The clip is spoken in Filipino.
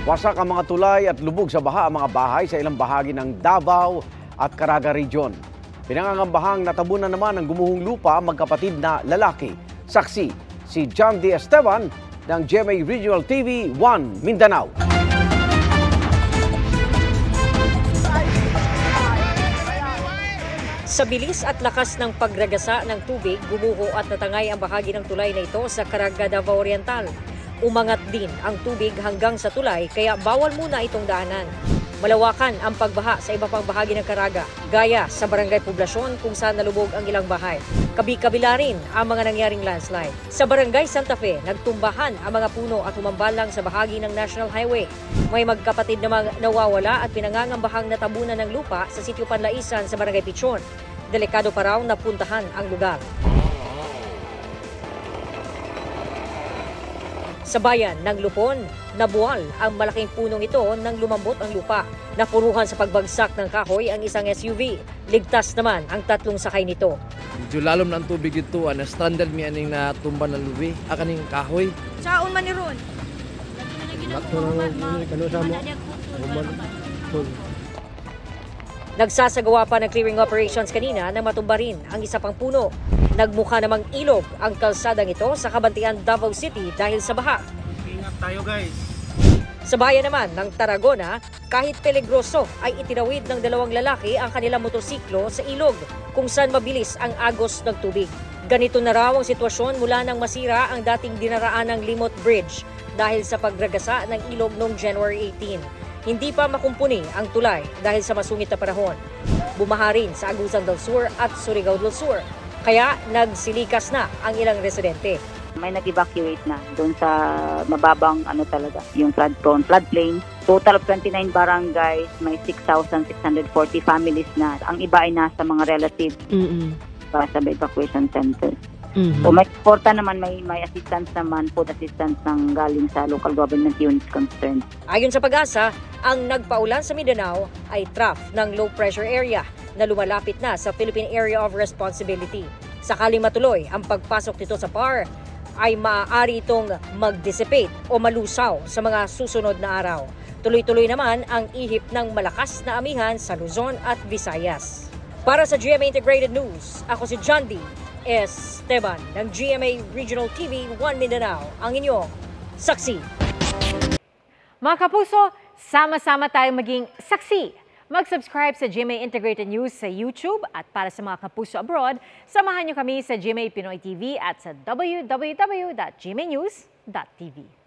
Wasak ang mga tulay at lubog sa baha ang mga bahay sa ilang bahagi ng Davao at Caraga Region. Pinangangambahang natabunan naman ng gumuhong lupa ang magkapatid na lalaki. Saksi si John D. Esteban ng GMA Regional TV 1 Mindanao. Sa bilis at lakas ng pagragasa ng tubig, gumuho at natangay ang bahagi ng tulay na ito sa Caraga, Davao Oriental. Umangat din ang tubig hanggang sa tulay kaya bawal muna itong daanan. Malawakan ang pagbaha sa iba pang bahagi ng Caraga, gaya sa Barangay Poblasyon kung saan nalubog ang ilang bahay. Kabi-kabila rin ang mga nangyaring landslide. Sa Barangay Santa Fe, nagtumbahan ang mga puno at humambalang sa bahagi ng National Highway. May magkapatid namang nawawala at pinangangambahang natabunan ng lupa sa sitio Panlaisan sa Barangay Pichon. Delikado pa raw na puntahan ang lugar. Sa bayan ng Lupon, nabuwal ang malaking punong ito nang lumambot ang lupa. Napuruhan sa pagbagsak ng kahoy ang isang SUV. Ligtas naman ang tatlong sakay nito. Medyo lalom na ang tubig dito, na-stranded mi aning natumba ng lubi, akaning kahoy. Saon man ni Ron? Nagsasagawa pa ng clearing operations kanina nang matumba rin ang isa pang puno. Nagmukha namang ilog ang kalsadang ito sa Kabantian, Davao City dahil sa baha. Ingat tayo guys. Sa bayan naman ng Tarragona, kahit peligroso ay itinawid ng dalawang lalaki ang kanilang motorsiklo sa ilog kung saan mabilis ang agos ng tubig. Ganito na raw ang sitwasyon mula nang masira ang dating dinaraan ng Limot Bridge dahil sa pagragasa ng ilog noong January 18. Hindi pa makumpuni ang tulay dahil sa masungit na panahon. Bumaha rin sa Agusan del Sur at Surigao del Sur, kaya nagsilikas na ang ilang residente. May nag-evacuate na doon sa mababang talaga, yung floodplain. Total of 29 barangays, may 6,640 families na. Ang iba ay nasa mga relatives para sa evacuation center. O may suporta naman, may assistance naman, food assistance ng galing sa local government units concerned. Ayon sa Pag-asa, ang nagpaulan sa Mindanao ay trough ng low pressure area na lumalapit na sa Philippine Area of Responsibility. Sakaling matuloy ang pagpasok nito sa PAR, ay maaari itong mag-dissipate o malusaw sa mga susunod na araw. Tuloy-tuloy naman ang ihip ng malakas na amihan sa Luzon at Visayas. Para sa GMA Integrated News, ako si John D. Esteban ng GMA Regional TV 1 Mindanao, ang inyong saksi. Mga kapuso, sama-sama tayong maging saksi. Mag-subscribe sa GMA Integrated News sa YouTube at para sa mga kapuso abroad, samahan niyo kami sa GMA Pinoy TV at sa www.gmanews.tv.